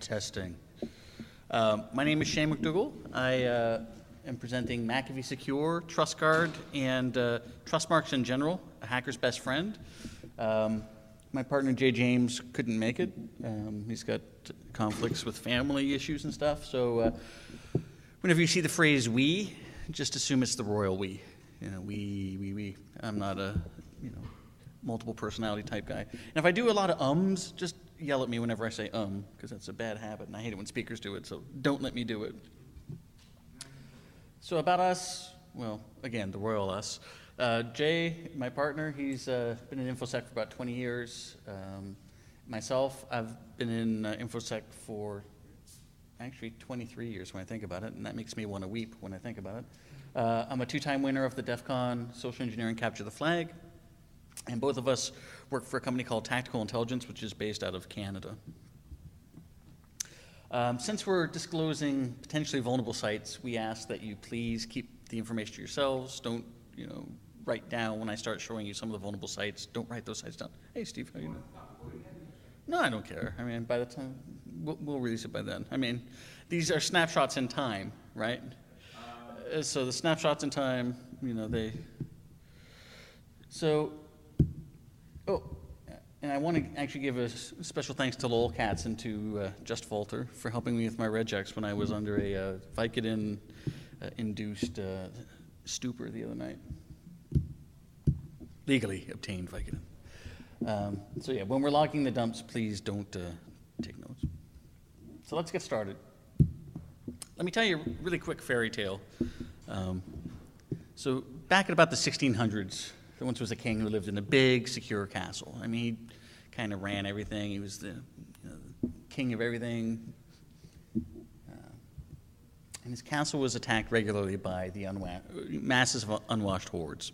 Testing. My name is Shane MacDougall. I am presenting McAfee Secure, trustguard, and trustmarks in general, a hacker's best friend. My partner, Jay James, couldn't make it. He's got conflicts with family issues and stuff, so whenever you see the phrase we, just assume it's the royal we. You know, we. I'm not a, multiple personality type guy. And if I do a lot of ums, just yell at me whenever I say because that's a bad habit, and I hate it when speakers do it, so don't let me do it. So about us, well, again, the royal us. Jay, my partner, he's been in InfoSec for about 20 years. Myself, I've been in InfoSec for actually 23 years when I think about it, and that makes me want to weep when I think about it. I'm a two-time winner of the DEF CON Social Engineering Capture the Flag, and both of us work for a company called Tactical Intelligence, which is based out of Canada. Since we're disclosing potentially vulnerable sites, we ask that you please keep the information to yourselves. Don't, write down when I start showing you some of the vulnerable sites. Don't write those sites down. Hey, Steve, how you doing? No, I don't care. I mean, by the time, we'll release it by then. I mean, these are snapshots in time, right? So the snapshots in time, and I want to actually give a special thanks to Lowell Katz and to Just Falter for helping me with my regex when I was under a Vicodin-induced stupor the other night. Legally obtained Vicodin. So yeah, when we're logging the dumps, please don't take notes. So let's get started. Let me tell you a really quick fairy tale. So back at about the 1600s, there once was a king who lived in a big, secure castle. I mean, he kind of ran everything. He was the king of everything. And his castle was attacked regularly by the masses of unwashed hordes.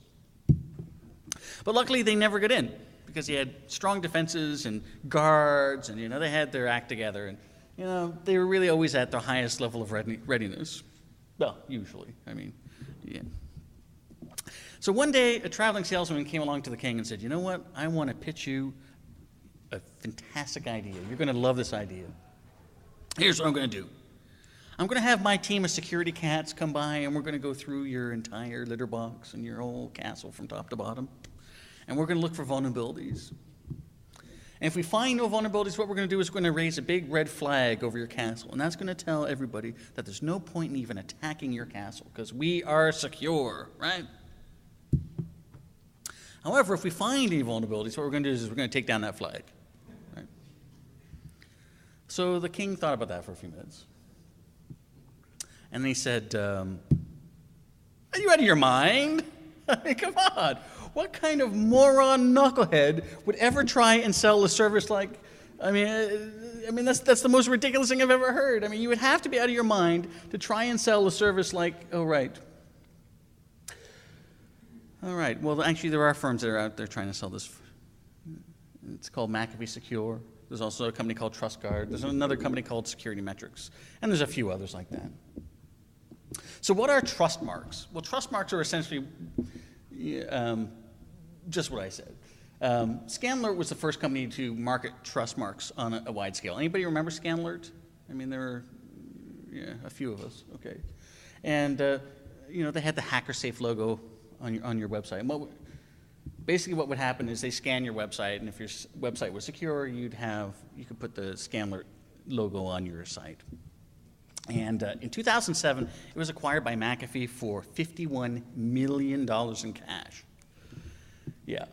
But luckily, they never got in because he had strong defenses and guards, and they had their act together, and they were really always at their highest level of readiness. Well, usually. I mean, yeah. So one day, a traveling salesman came along to the king and said, "You know what? I want to pitch you a fantastic idea. You're going to love this idea. Here's what I'm going to do. I'm going to have my team of security cats come by, and we're going to go through your entire litter box and your whole castle from top to bottom. And we're going to look for vulnerabilities. And if we find no vulnerabilities, what we're going to do is we're going to raise a big red flag over your castle. And that's going to tell everybody that there's no point in even attacking your castle because we are secure, right? However, if we find any vulnerabilities, what we're going to do is we're going to take down that flag, right? So the king thought about that for a few minutes. And he said, are you out of your mind? I mean, come on. What kind of moron knucklehead would ever try and sell a service like, that's the most ridiculous thing I've ever heard. I mean, you would have to be out of your mind to try and sell a service like, all right, well, actually, there are firms that are out there trying to sell this. It's called McAfee Secure. There's also a company called TrustGuard. There's another company called Security Metrics. And there's a few others like that. So what are trust marks? Well, trust marks are essentially just what I said. ScanAlert was the first company to market trust marks on a wide scale. Anybody remember ScanAlert? I mean, there were a few of us, okay. And, they had the HackerSafe logo on your website. And basically what would happen is they scan your website, and if your website was secure, you could put the ScanAlert logo on your site. And in 2007, it was acquired by McAfee for $51 million in cash. Yeah.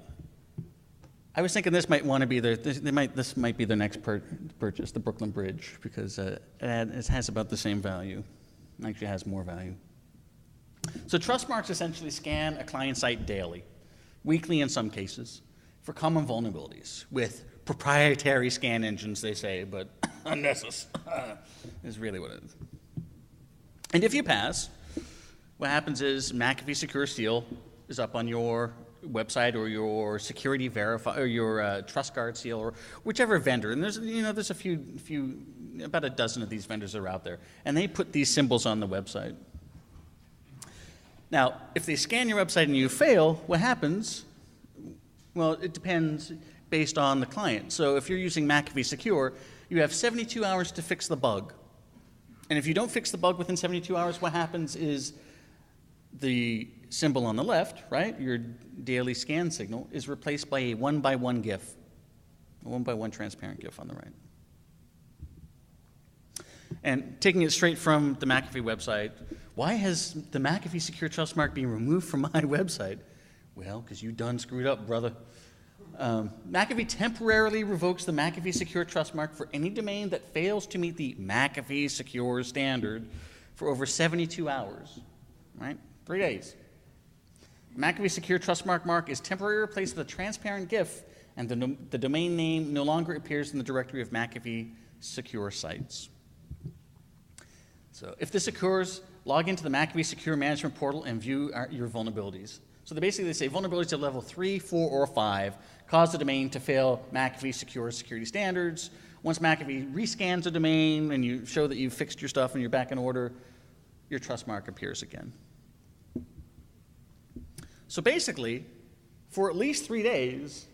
I was thinking this might want to be this might be their next purchase, the Brooklyn Bridge, because it has about the same value. It actually has more value. So trust marks essentially scan a client site daily, weekly in some cases, for common vulnerabilities with proprietary scan engines, they say, but unnecessary is really what it is. And if you pass, what happens is McAfee Secure Seal is up on your website or your security verify or your TrustGuard seal or whichever vendor. And there's a few about a dozen of these vendors that are out there, and they put these symbols on the website. Now, if they scan your website and you fail, what happens? Well, it depends based on the client. So if you're using McAfee Secure, you have 72 hours to fix the bug. And if you don't fix the bug within 72 hours, what happens is the symbol on the left, right, your daily scan signal, is replaced by a one-by-one GIF, a one-by-one transparent GIF on the right. And taking it straight from the McAfee website, why has the McAfee Secure Trust Mark been removed from my website? Well, because you done screwed up, brother. McAfee temporarily revokes the McAfee Secure Trust Mark for any domain that fails to meet the McAfee Secure standard for over 72 hours, right? 3 days. McAfee Secure Trust Mark is temporarily replaced with a transparent GIF, and the domain name no longer appears in the directory of McAfee Secure sites. So if this occurs, log into the McAfee Secure Management Portal and view your vulnerabilities. So they say vulnerabilities at level 3, 4, or 5 cause the domain to fail McAfee Secure security standards. Once McAfee rescans a domain and you show that you've fixed your stuff and you're back in order, your trust mark appears again. So basically, for at least 3 days,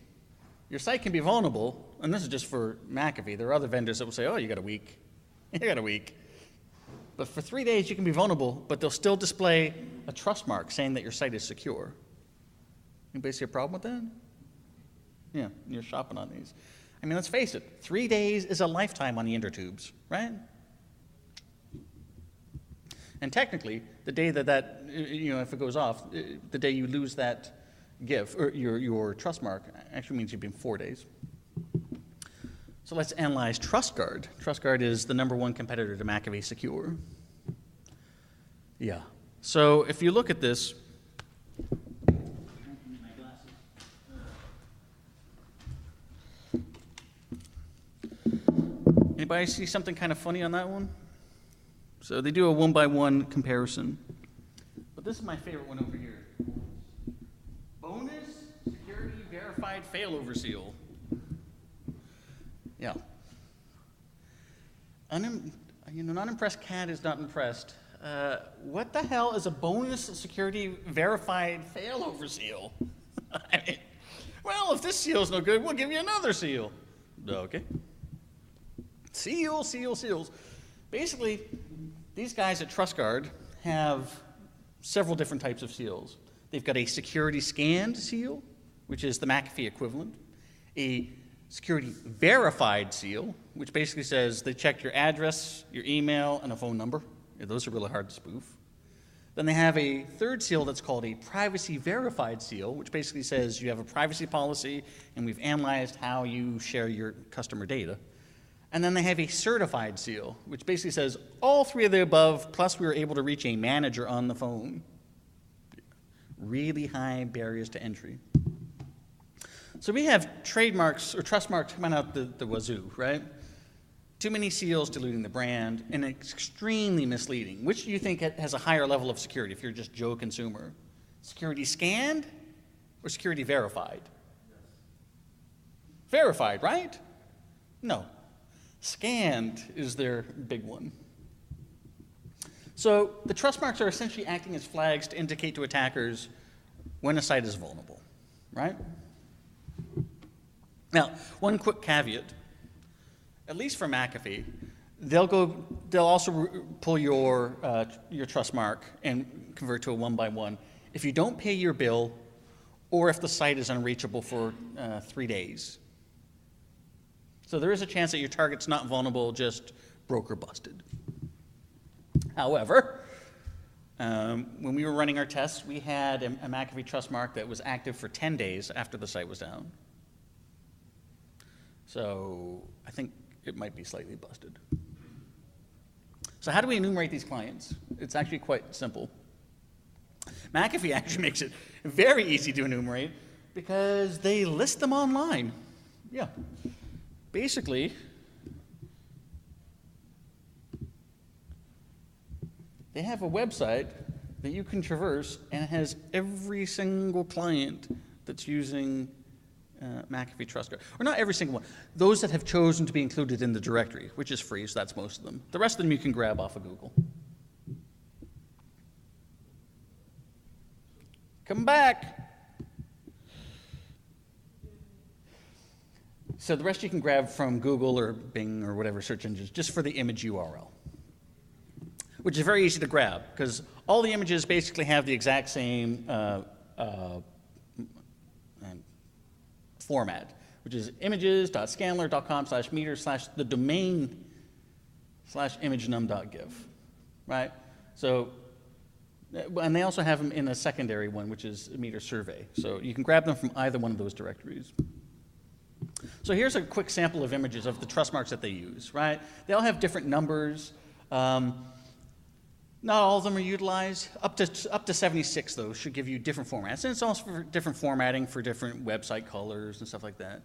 your site can be vulnerable, and this is just for McAfee. There are other vendors that will say, oh, you got a week. You got a week. But for 3 days, you can be vulnerable, but they'll still display a trust mark saying that your site is secure. Anybody see a problem with that? Yeah, you're shopping on these. I mean, let's face it, 3 days is a lifetime on the intertubes, right? And technically, the day that if it goes off, the day you lose that GIF, or your trust mark, actually means you've been 4 days. So let's analyze trustguard. Trustguard is the #1 competitor to McAfee Secure. Yeah. So if you look at this, anybody see something kind of funny on that one? So they do a one-by-one comparison. But this is my favorite one over here. Bonus security verified failover seal. Yeah. Not impressed cat is not impressed. What the hell is a bonus security verified failover seal? I mean, well, if this seal's no good, we'll give you another seal. Okay. Seals. Basically, these guys at TrustGuard have several different types of seals. They've got a security scanned seal, which is the McAfee equivalent, a security verified seal, which basically says they checked your address, your email, and a phone number. Yeah, those are really hard to spoof. Then they have a third seal that's called a privacy verified seal, which basically says you have a privacy policy and we've analyzed how you share your customer data. And then they have a certified seal, which basically says all three of the above, plus we were able to reach a manager on the phone. Really high barriers to entry. So we have trademarks or trust marks coming out the wazoo, right? Too many seals diluting the brand, and it's extremely misleading. Which do you think has a higher level of security if you're just Joe consumer? Security scanned or security verified? Yes. Verified, right? No. Scanned is their big one. So the trust marks are essentially acting as flags to indicate to attackers when a site is vulnerable, right? Now, one quick caveat. At least for McAfee, they'll also pull your trust mark and convert to a one-by-one if you don't pay your bill or if the site is unreachable for 3 days. So there is a chance that your target's not vulnerable, just broke or busted. However, when we were running our tests, we had a McAfee trust mark that was active for 10 days after the site was down. So I think it might be slightly busted. So how do we enumerate these clients? It's actually quite simple. McAfee actually makes it very easy to enumerate because they list them online. Yeah. Basically, they have a website that you can traverse and it has every single client that's using McAfee TrustGuard. Or not every single one. Those that have chosen to be included in the directory, which is free, so that's most of them. The rest of them you can grab off of Google. Come back. So the rest you can grab from Google or Bing or whatever search engines just for the image URL, which is very easy to grab because all the images basically have the exact same format, which is images.scanler.com/meter/the domain /imagenum.gif, right? So, and they also have them in a secondary one, which is meter survey. So you can grab them from either one of those directories. So here's a quick sample of images of the trust marks that they use, right? They all have different numbers. Not all of them are utilized. Up to 76, though, should give you different formats. And it's also for different formatting for different website colors and stuff like that.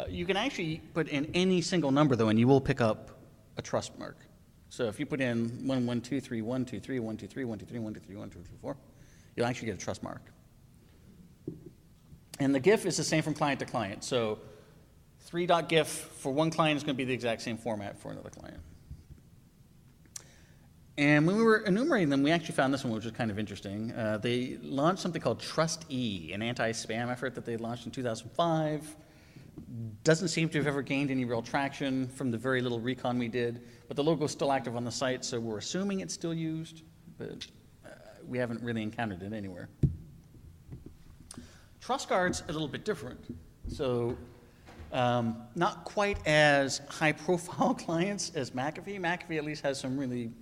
You can actually put in any single number, though, and you will pick up a trust mark. So if you put in 1123123123123123124, you'll actually get a trust mark. And the GIF is the same from client to client. So 3.gif for one client is going to be the exact same format for another client. And when we were enumerating them, we actually found this one, which was kind of interesting. They launched something called TrustE, an anti-spam effort that they launched in 2005. Doesn't seem to have ever gained any real traction from the very little recon we did, but the logo is still active on the site, so we're assuming it's still used, but we haven't really encountered it anywhere. TrustGuard's a little bit different. So not quite as high-profile clients as McAfee. McAfee at least has some really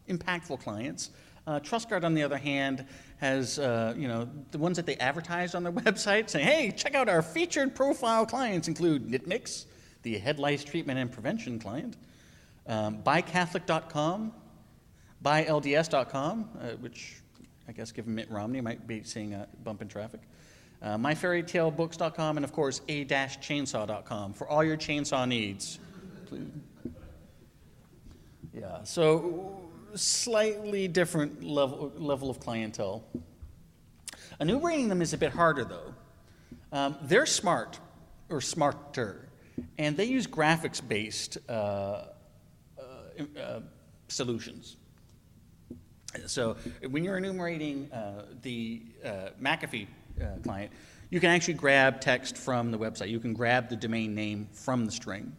impactful clients. TrustGuard, on the other hand, has the ones that they advertise on their website saying, hey, check out our featured profile clients include NitMix, the head lice treatment and prevention client, BuyCatholic.com, BuyLDS.com, which I guess given Mitt Romney might be seeing a bump in traffic, MyFairyTaleBooks.com, and of course A-Chainsaw.com for all your chainsaw needs. Yeah, so slightly different level of clientele. Enumerating them is a bit harder, though. They're smart, or smarter, and they use graphics-based solutions. So when you're enumerating the McAfee client, you can actually grab text from the website. You can grab the domain name from the string.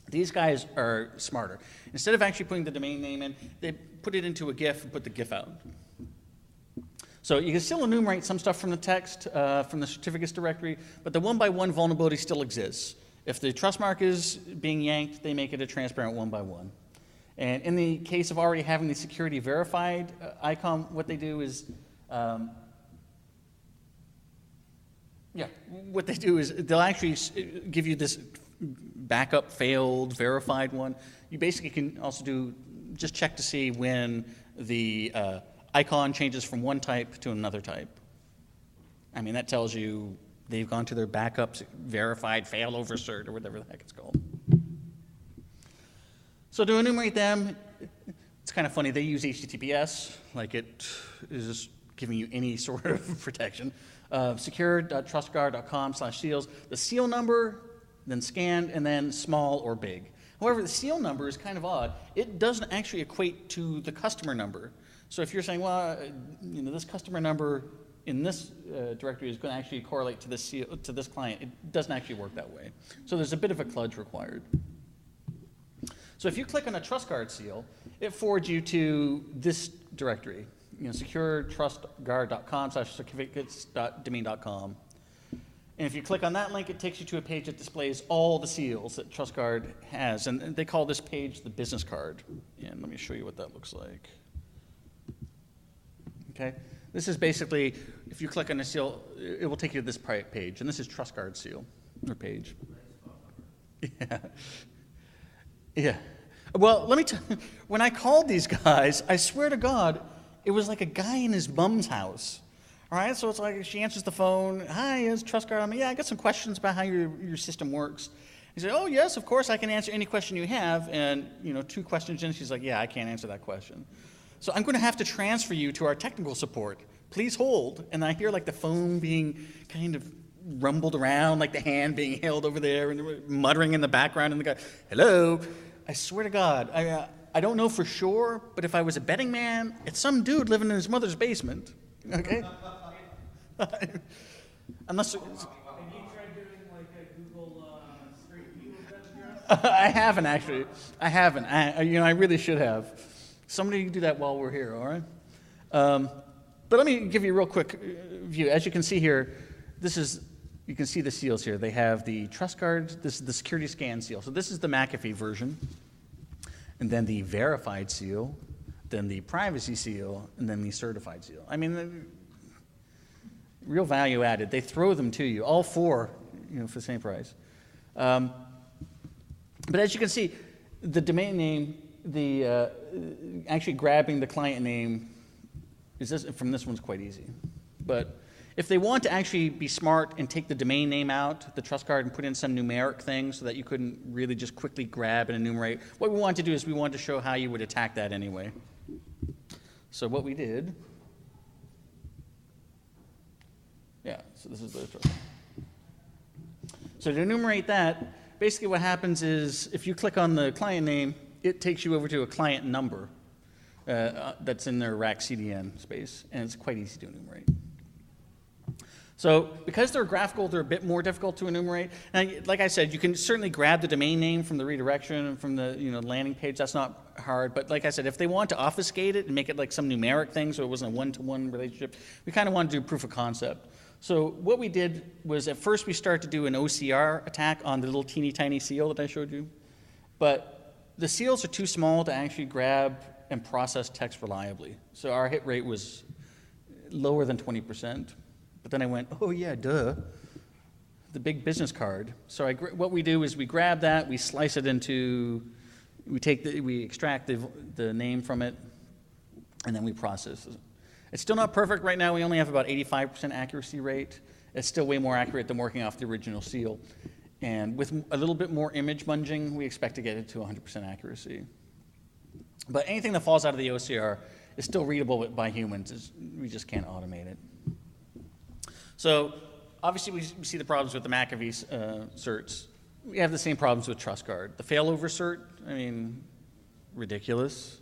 These guys are smarter. Instead of actually putting the domain name in, they put it into a GIF and put the GIF out. So you can still enumerate some stuff from the text, from the certificates directory, but the one-by-one vulnerability still exists. If the trust mark is being yanked, they make it a transparent one-by-one. And in the case of already having the security verified icon, what they do is, they'll actually give you this backup failed verified one. You basically can also just check to see when the icon changes from one type to another type. I mean, that tells you they've gone to their backups verified failover cert or whatever the heck it's called. So to enumerate them, it's kind of funny. They use HTTPS, like it is just giving you any sort of protection. Secure.trustguard.com/seals. The seal number, then scanned, and then small or big. However, the seal number is kind of odd. It doesn't actually equate to the customer number. So if you're saying, well, this customer number in this directory is going to actually correlate to this seal, to this client, it doesn't actually work that way. So there's a bit of a kludge required. So if you click on a TrustGuard seal, it forwards you to this directory, securetrustguard.com/certificates.domain.com. And if you click on that link, it takes you to a page that displays all the seals that TrustGuard has. And they call this page the business card. And let me show you what that looks like. Okay? This is basically, if you click on a seal, it will take you to this page. And this is TrustGuard seal, or page. Yeah. Yeah. Well, let me tell you, when I called these guys, I swear to God, it was like a guy in his mom's house. All right, so it's like she answers the phone. Hi, it's TrustGuard. I got some questions about how your system works. He said, oh, yes, of course, I can answer any question you have. And, 2 questions in, she's like, yeah, I can't answer that question. So I'm going to have to transfer you to our technical support. Please hold. And I hear like the phone being kind of rumbled around, like the hand being held over there and muttering in the background. And the guy, hello. I swear to God, I don't know for sure, but if I was a betting man, it's some dude living in his mother's basement. Okay? Unless. Have you tried doing I haven't actually. I haven't. I really should have. Somebody do that while we're here, all right? But let me give you a real quick view. As you can see here, you can see the seals here. They have the trustguard. This is the security scan seal. So this is the McAfee version. And then the verified seal, then the privacy seal, and then the certified seal. I mean, real value added. They throw them to you, all four, for the same price. But as you can see, the domain name, actually grabbing the client name from this one's quite easy. But if they want to actually be smart and take the domain name out, the trust card, and put in some numeric thing so that you couldn't really just quickly grab and enumerate, what we wanted to do is we wanted to show how you would attack that anyway. So what we did, so this is the trust card. So to enumerate that, basically what happens is if you click on the client name, it takes you over to a client number that's in their rack CDN space, and it's quite easy to enumerate. So because they're graphical, they're a bit more difficult to enumerate. And like I said, you can certainly grab the domain name from the redirection and from the landing page. That's not hard. But like I said, if they want to obfuscate it and make it like some numeric thing so it wasn't a one-to-one relationship, we kind of want to do proof of concept. So what we did was at first we started to do an OCR attack on the little teeny tiny seal that I showed you. But the seals are too small to actually grab and process text reliably. So our hit rate was lower than 20%. But then I went, oh yeah, duh, the big business card. So what we do is we grab that, we slice it into, we extract the name from it, and then we process it. It's still not perfect right now. We only have about 85% accuracy rate. It's still way more accurate than working off the original seal. And with a little bit more image munging, we expect to get it to 100% accuracy. But anything that falls out of the OCR is still readable by humans. We just can't automate it. So obviously we see the problems with the McAfee certs. We have the same problems with trustguard. The failover cert, I mean, ridiculous.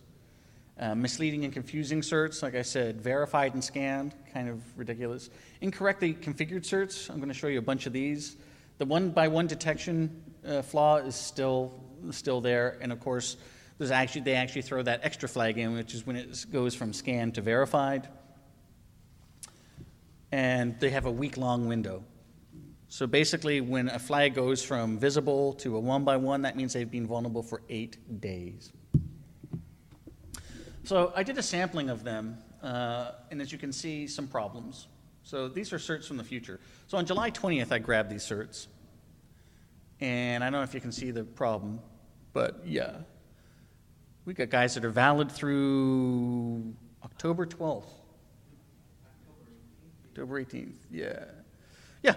Misleading and confusing certs, like I said, verified and scanned, kind of ridiculous. Incorrectly configured certs, I'm going to show you a bunch of these. The one-by-one detection flaw is still there, and of course, they actually throw that extra flag in, which is when it goes from scanned to verified. And they have a week-long window. So basically, when a flag goes from visible to a one-by-one, that means they've been vulnerable for 8 days. So I did a sampling of them, and as you can see, some problems. So these are certs from the future. So on July 20th, I grabbed these certs. And I don't know if you can see the problem, but yeah. We got guys that are valid through October 12th. October 18th, yeah. Yeah,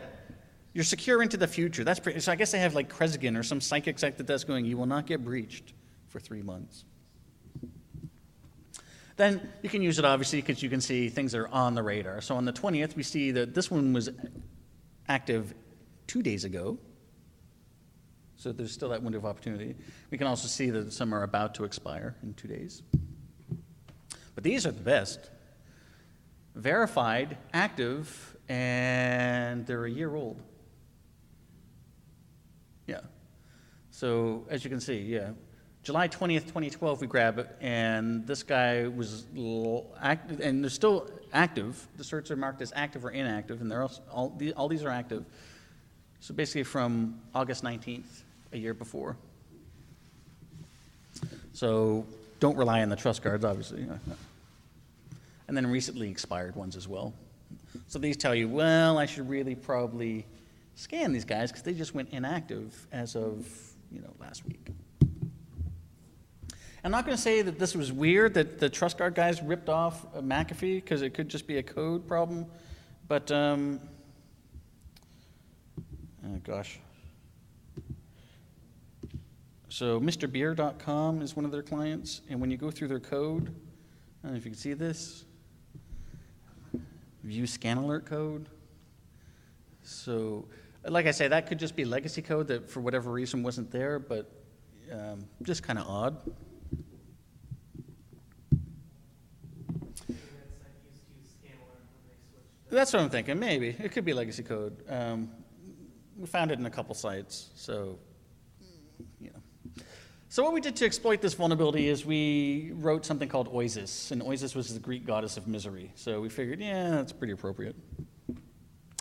you're secure into the future. That's pretty, so I guess they have like Kresgen or some psychic site that's going, you will not get breached for 3 months. Then you can use it, obviously, because you can see things that are on the radar. So on the 20th, we see that this one was active 2 days ago. So there's still that window of opportunity. We can also see that some are about to expire in 2 days. But these are the best. Verified, active, and they're a year old. Yeah. So as you can see, yeah. July 20th, 2012, we grab it, and this guy was active, and they're still active. The certs are marked as active or inactive, and they're also, all these are active. So basically from August 19th, a year before. So don't rely on the trust guards, obviously. And then recently expired ones as well. So these tell you, well, I should really probably scan these guys because they just went inactive as of last week. I'm not going to say that this was weird that the TrustGuard guys ripped off McAfee because it could just be a code problem, but oh gosh. So MrBeer.com is one of their clients, and when you go through their code, I don't know if you can see this, view scan alert code. So, like I say, that could just be legacy code that for whatever reason wasn't there, but just kind of odd. That's what I'm thinking, maybe. It could be legacy code. We found it in a couple sites, so, So what we did to exploit this vulnerability is we wrote something called Oisis, and Oisis was the Greek goddess of misery. So we figured, yeah, that's pretty appropriate.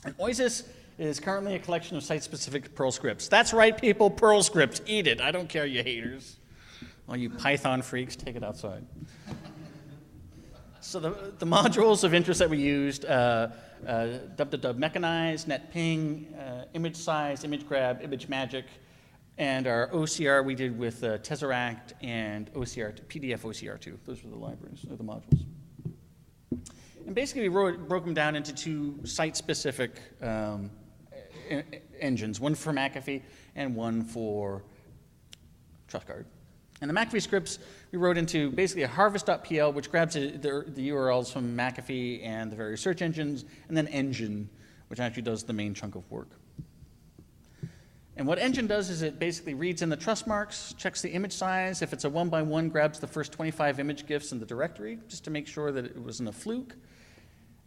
And Oisis is currently a collection of site-specific Perl scripts. That's right, people, Perl scripts. Eat it. I don't care, you haters. All you Python freaks, take it outside. So the modules of interest that we used, www mechanize, netping, image size, image grab, image magic, and our OCR we did with Tesseract and OCR, PDF OCR2. Those were the libraries, or the modules. And basically we broke them down into two site-specific engines, one for McAfee and one for trustguard. And the McAfee scripts we wrote into basically a harvest.pl, which grabs the URLs from McAfee and the various search engines, and then engine, which actually does the main chunk of work. And what engine does is it basically reads in the trust marks, checks the image size. If it's a 1x1, grabs the first 25 image GIFs in the directory, just to make sure that it wasn't a fluke.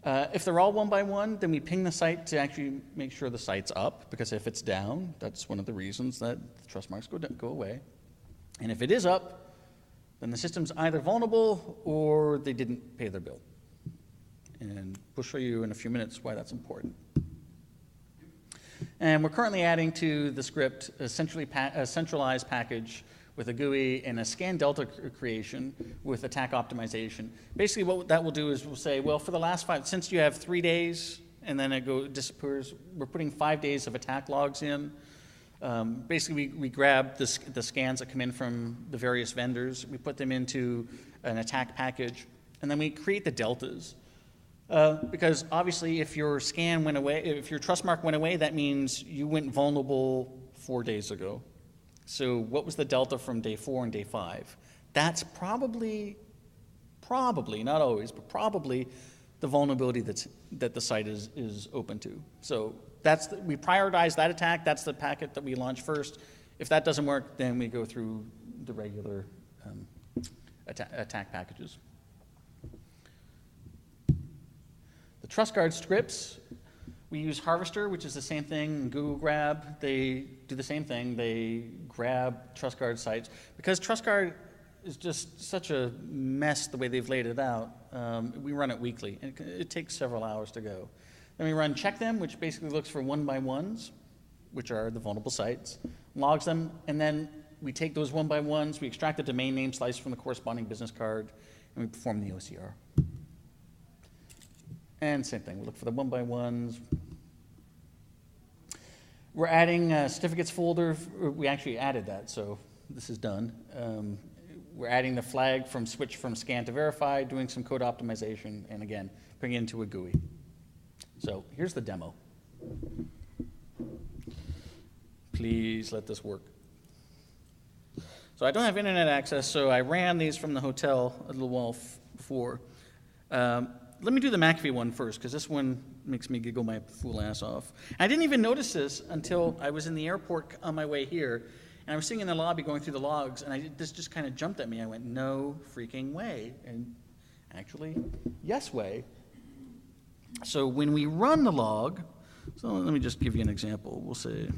If they're all 1x1, then we ping the site to actually make sure the site's up, because if it's down, that's one of the reasons that the trust marks go away. And if it is up, then the system's either vulnerable or they didn't pay their bill. And we'll show you in a few minutes why that's important. And we're currently adding to the script a centralized package with a GUI and a scan delta creation with attack optimization. Basically what that will do is we'll say, well, for the last 5, since you have 3 days and then it disappears, we're putting 5 days of attack logs in. Basically, we grab the scans that come in from the various vendors, we put them into an attack package, and then we create the deltas. Because obviously, if your scan went away, if your trust mark went away, that means you went vulnerable 4 days ago. So what was the delta from day 4 and day 5? That's probably, not always, but probably the vulnerability that the site is open to. So we prioritize that attack. That's the packet that we launch first. If that doesn't work, then we go through the regular attack packages. The trustguard scripts, we use Harvester, which is the same thing, Google Grab. They do the same thing. They grab trustguard sites. Because trustguard is just such a mess the way they've laid it out, we run it weekly. And it takes several hours to go. Then we run check them, which basically looks for 1x1s, which are the vulnerable sites, logs them, and then we take those 1x1s, we extract the domain name slice from the corresponding business card, and we perform the OCR. And same thing, we look for the 1x1s. We're adding a certificates folder. We actually added that, so this is done. We're adding the flag from switch from scan to verify, doing some code optimization, and again, putting it into a GUI. So here's the demo. Please let this work. So I don't have internet access, so I ran these from the hotel a little while before. Let me do the McAfee one first, because this one makes me giggle my fool ass off. I didn't even notice this until I was in the airport on my way here, and I was sitting in the lobby going through the logs, and this just kind of jumped at me. I went, no freaking way. And actually, yes way. So when we run the log, so let me just give you an example. We'll say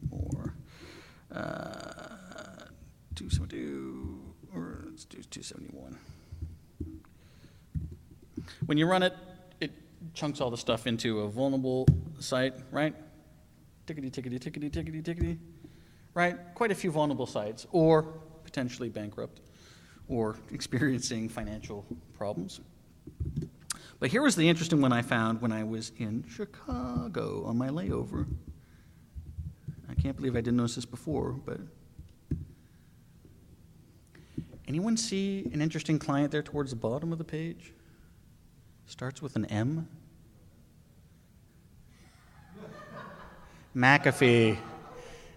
more 272, or let's do 271. When you run it, it chunks all the stuff into a vulnerable site, right? Tickety, tickety, tickety, tickety, tickety, right? Quite a few vulnerable sites, or potentially bankrupt, or experiencing financial problems. But here was the interesting one I found when I was in Chicago on my layover. I can't believe I didn't notice this before, but anyone see an interesting client there towards the bottom of the page? Starts with an M. McAfee.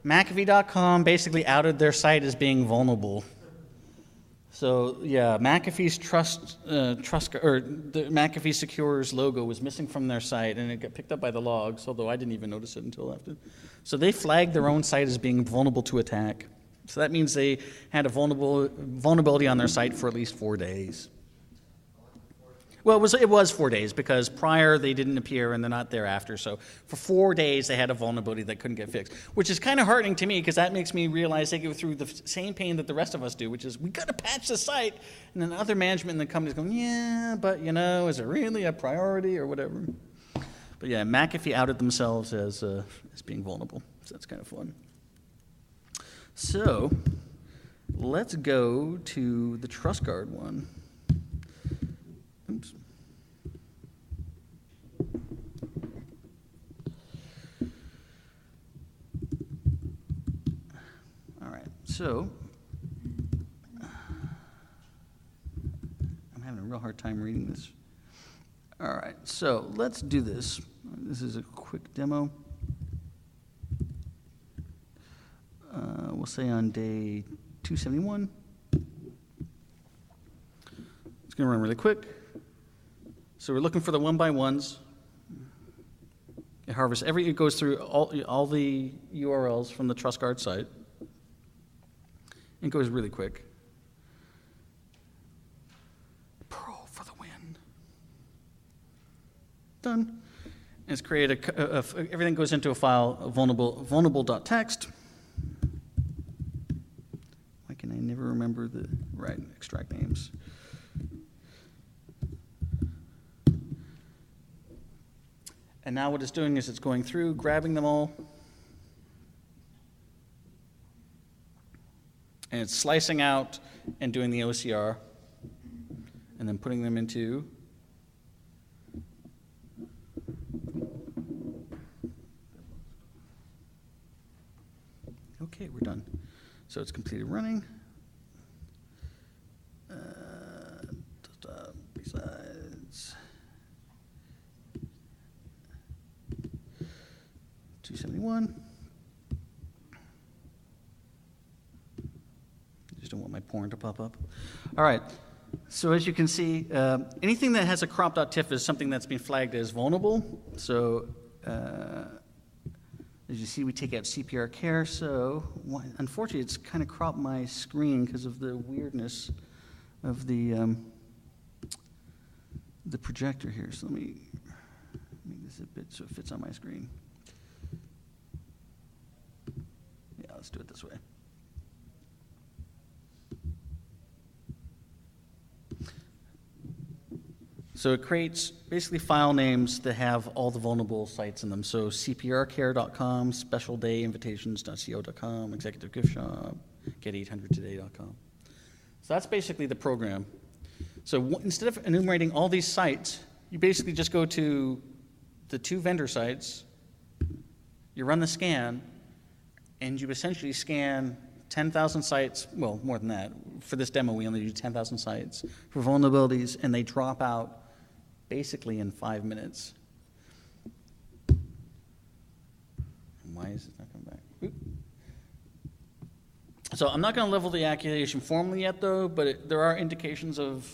McAfee.com basically outed their site as being vulnerable. So yeah, McAfee's the McAfee Secure's logo was missing from their site, and it got picked up by the logs, although I didn't even notice it until after. So they flagged their own site as being vulnerable to attack. So that means they had a vulnerability on their site for at least 4 days. Well, it was 4 days because prior they didn't appear and they're not there after. So for 4 days they had a vulnerability that couldn't get fixed, which is kind of heartening to me because that makes me realize they go through the same pain that the rest of us do, which is we got to patch the site. And then other management in the company is going, yeah, but is it really a priority or whatever? But yeah, McAfee outed themselves as being vulnerable, so that's kind of fun. So let's go to the trustguard one. Oops. All right, so I'm having a real hard time reading this. All right, so let's do this. This is a quick demo. We'll say on day 271. It's going to run really quick. So we're looking for the 1x1s. It goes through all the URLs from the trustguard site. It goes really quick. Pro for the win. Done. And it's created everything goes into a file, vulnerable.txt. Why can I never remember the right extract names? And now what it's doing is it's going through, grabbing them all, and it's slicing out and doing the OCR, and then putting them into okay, we're done. So it's completed running. Besides 271. Just don't want my porn to pop up. All right. So as you can see, anything that has a crop.tif is something that's been flagged as vulnerable. So as you see, we take out CPR care. So unfortunately, it's kind of cropped my screen because of the weirdness of the projector here. So let me make this a bit so it fits on my screen. Yeah, let's do it this way. So it creates basically file names that have all the vulnerable sites in them. So cprcare.com, specialdayinvitations.co.com, executive gift shop, get800today.com. So that's basically the program. So instead of enumerating all these sites, you basically just go to the 2 vendor sites, you run the scan, and you essentially scan 10,000 sites, well, more than that. For this demo, we only do 10,000 sites for vulnerabilities, and they drop out basically in 5 minutes. Why is it not coming back? Oop. So I'm not going to level the accusation formally yet, though, but there are indications of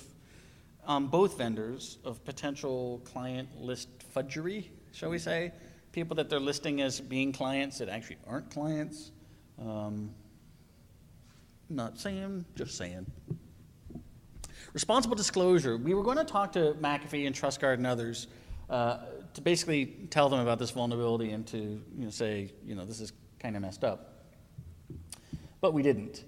both vendors of potential client list fudgery, shall we say, people that they're listing as being clients that actually aren't clients. Not saying, just saying. Responsible disclosure. We were going to talk to McAfee and trustguard and others to basically tell them about this vulnerability and to say, this is kind of messed up. But we didn't.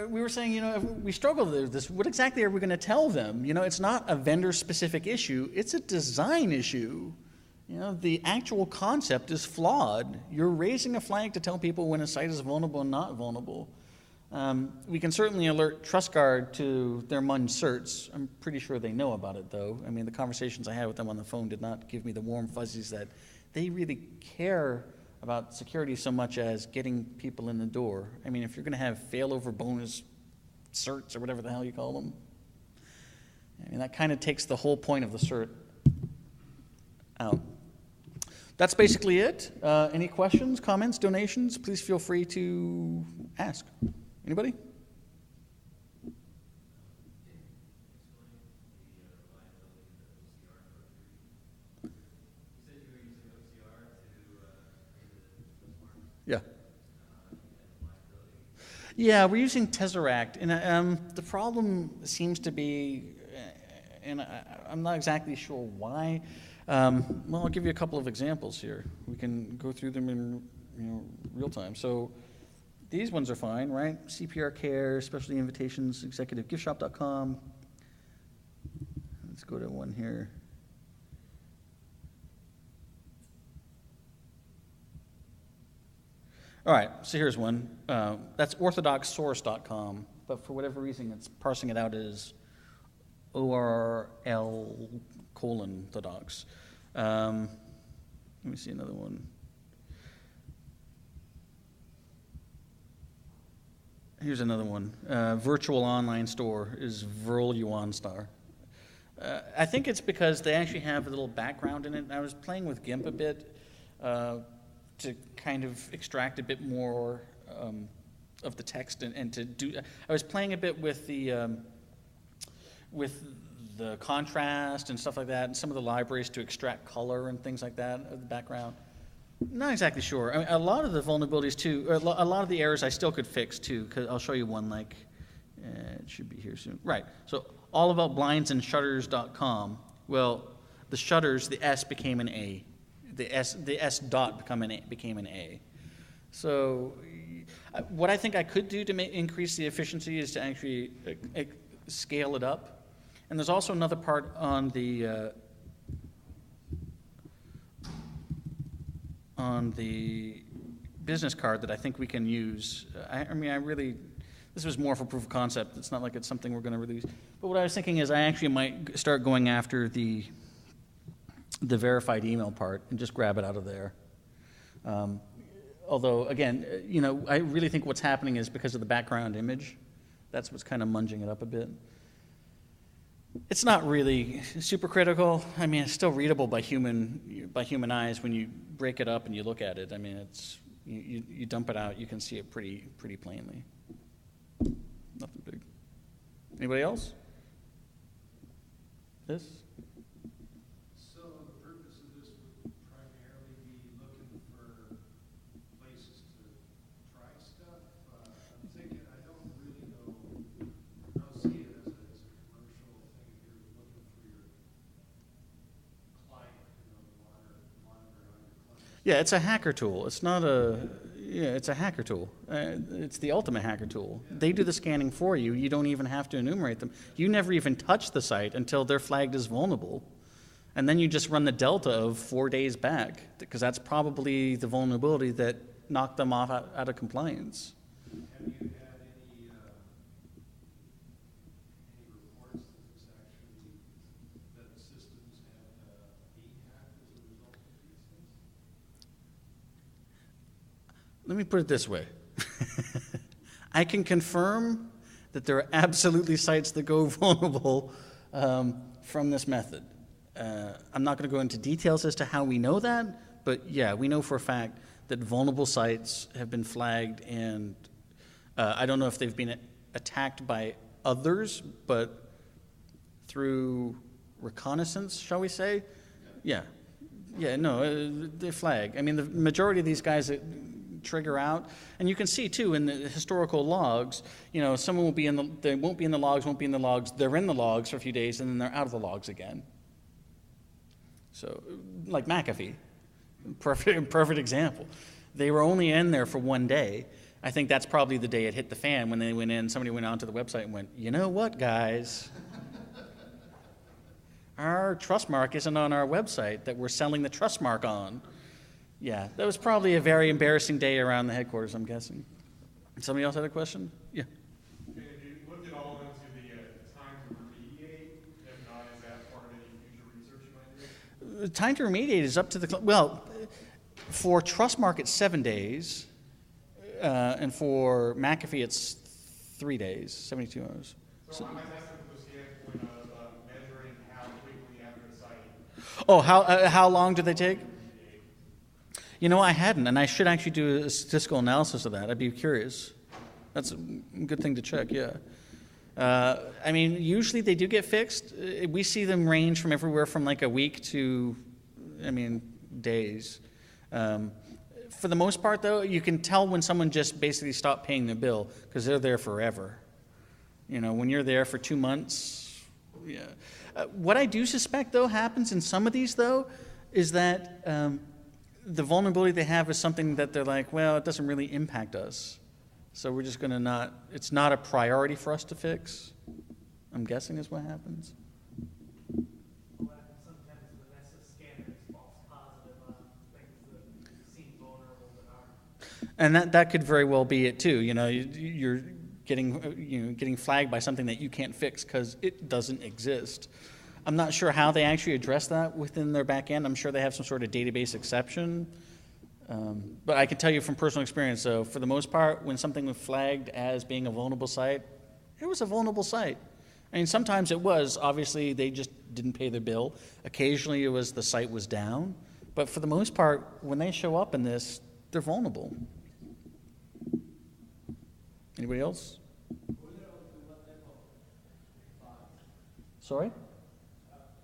We were saying, if we struggle with this, what exactly are we going to tell them? It's not a vendor-specific issue. It's a design issue. The actual concept is flawed. You're raising a flag to tell people when a site is vulnerable and not vulnerable. We can certainly alert trustguard to their MUN certs. I'm pretty sure they know about it, though. I mean, the conversations I had with them on the phone did not give me the warm fuzzies that they really care about security so much as getting people in the door. I mean, if you're going to have failover bonus certs or whatever the hell you call them, I mean, that kind of takes the whole point of the cert out. That's basically it. Any questions, comments, donations? Please feel free to ask. Anybody? Yeah. Yeah, we're using Tesseract, and the problem seems to be, and I'm not exactly sure why. Well, I'll give you a couple of examples here. We can go through them in real time. So these ones are fine, right? CPR Care, Specialty Invitations, ExecutiveGiftShop.com. Let's go to one here. All right, so here's one. That's orthodoxsource.com, but for whatever reason, it's parsing it out as ORL::thodox. Let me see another one. Here's another one. Virtual online store is VirlUonStar. I think it's because they actually have a little background in it. I was playing with GIMP a bit to kind of extract a bit more of the text and to do. I was playing a bit with the contrast and stuff like that, and some of the libraries to extract color and things like that of the background. Not exactly sure. I mean, a lot of the vulnerabilities too, or a lot of the errors I still could fix too, because I'll show you one like, it should be here soon. Right, so allaboutblindsandshutters.com. Well, the shutters, the S became an A. The S dot became an A. So what I think I could do to increase the efficiency is to actually scale it up. And there's also another part on the business card that I think we can use. This was more for proof of concept. It's not like it's something we're going to release. But what I was thinking is I actually might start going after the verified email part and just grab it out of there. Although, again, I really think what's happening is because of the background image. That's what's kind of munging it up a bit. It's not really super critical. I mean, it's still readable by human eyes when you break it up and you look at it. I mean, it's you dump it out, you can see it pretty plainly. Nothing big. Anybody else? This? So the purpose of this would primarily be looking for places to try stuff. I'm thinking, I don't really know, I don't see it as a commercial thing. If you're looking for your client, to monitor on your client. Yeah, it's a hacker tool. It's not it's a hacker tool. It's the ultimate hacker tool. They do the scanning for you. You don't even have to enumerate them. You never even touch the site until they're flagged as vulnerable. And then you just run the delta of 4 days back, because that's probably the vulnerability that knocked them off out of compliance. Have you had any reports that the systems have been hacked as a result of these things? Let me put it this way. I can confirm that there are absolutely sites that go vulnerable from this method. I'm not going to go into details as to how we know that, but yeah, we know for a fact that vulnerable sites have been flagged, and I don't know if they've been attacked by others, but through reconnaissance, shall we say? Yeah, no, they flag. I mean, the majority of these guys that trigger out, and you can see too in the historical logs, someone will be they won't be in the logs, they're in the logs for a few days, and then they're out of the logs again. So, like McAfee, perfect example. They were only in there for 1 day. I think that's probably the day it hit the fan when they went in. Somebody went onto the website and went, you know what, guys? Our trust mark isn't on our website that we're selling the trust mark on. Yeah, that was probably a very embarrassing day around the headquarters, I'm guessing. Somebody else had a question? Yeah. Have you looked at all into the time to remediate? If not, is that part of any future research you might do? Time to remediate is up to for Trustmark it's 7 days, and for McAfee it's 3 days, 72 hours. So I'm asking from the standpoint of measuring how quickly after the site. Oh, how long did they take? I hadn't, and I should actually do a statistical analysis of that. I'd be curious. That's a good thing to check, yeah. Usually they do get fixed. We see them range from everywhere from like a week to, days. For the most part, though, you can tell when someone just basically stopped paying the bill because they're there forever. When you're there for 2 months, yeah. What I do suspect, though, happens in some of these, though, is that the vulnerability they have is something that they're like, well, it doesn't really impact us. So we're just going to it's not a priority for us to fix. I'm guessing is what happens. What happens sometimes the NASA scanner is false positive on things that seem vulnerable but aren't. And that could very well be it too. You're getting flagged by something that you can't fix because it doesn't exist. I'm not sure how they actually address that within their back end. I'm sure they have some sort of database exception. But I can tell you from personal experience, though, for the most part, when something was flagged as being a vulnerable site, it was a vulnerable site. I mean, sometimes it was. Obviously, they just didn't pay their bill. Occasionally, it was the site was down. But for the most part, when they show up in this, they're vulnerable. Anybody else? Sorry?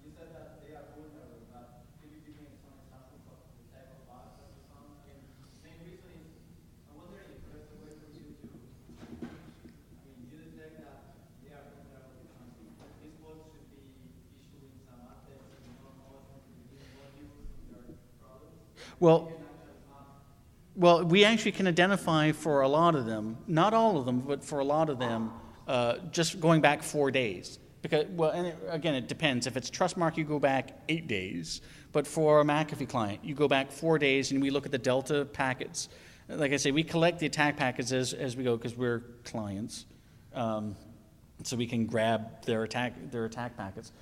You said that they are vulnerable, but can you give me some examples of the type of bugs that you found? And the main reason is, I'm wondering if there's a way for you to, you detect that they are vulnerable to something. This bot should be issuing some updates and you don't know what to begin what use their products. Well, we actually can identify for a lot of them, not all of them, but for a lot of them, just going back 4 days. Because, again, it depends. If it's Trustmark, you go back 8 days. But for a McAfee client, you go back 4 days, and we look at the Delta packets. Like I say, we collect the attack packets as we go because we're clients, so we can grab their attack packets.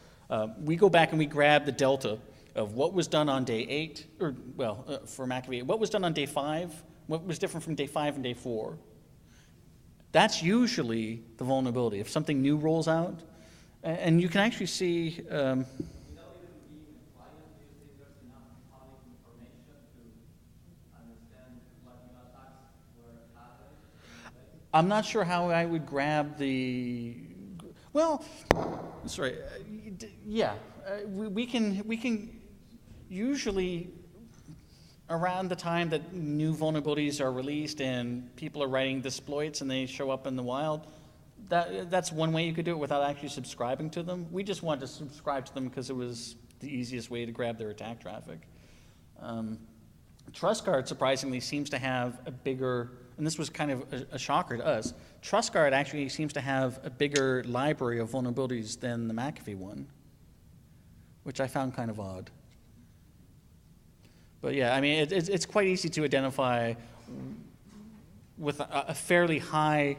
We go back and we grab the Delta of what was done on day 8, for McAfee, what was done on day 5, what was different from day 5 and day 4. That's usually the vulnerability. If something new rolls out, and you can actually see. Without even being a client, do you think there's enough public information to understand what new attacks were happening? I'm not sure how I would grab the. Well, sorry. Yeah, we can usually around the time that new vulnerabilities are released and people are writing exploits and they show up in the wild. That's one way you could do it without actually subscribing to them. We just wanted to subscribe to them because it was the easiest way to grab their attack traffic. TrustGuard, surprisingly, seems to have a bigger, and this was kind of a shocker to us, TrustGuard actually seems to have a bigger library of vulnerabilities than the McAfee one, which I found kind of odd. But yeah, I mean, it's quite easy to identify with a fairly high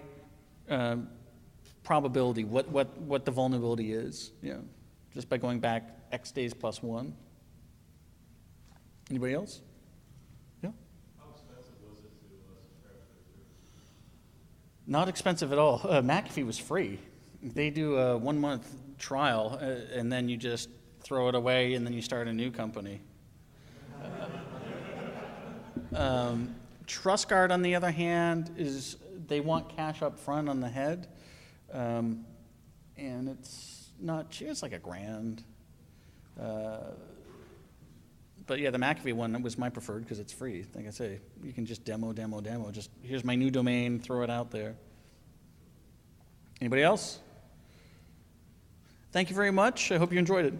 probability what the vulnerability is, just by going back X days plus 1. Anybody else? Yeah? How expensive was it to subscribe to their service? Not expensive at all. McAfee was free. They do a 1-month trial, and then you just throw it away, and then you start a new company. TrustGuard, on the other hand, they want cash up front on the head. And it's not cheap. It's like $1,000. But yeah, the McAfee one was my preferred because it's free. Like I say, you can just demo. Just here's my new domain, throw it out there. Anybody else? Thank you very much. I hope you enjoyed it.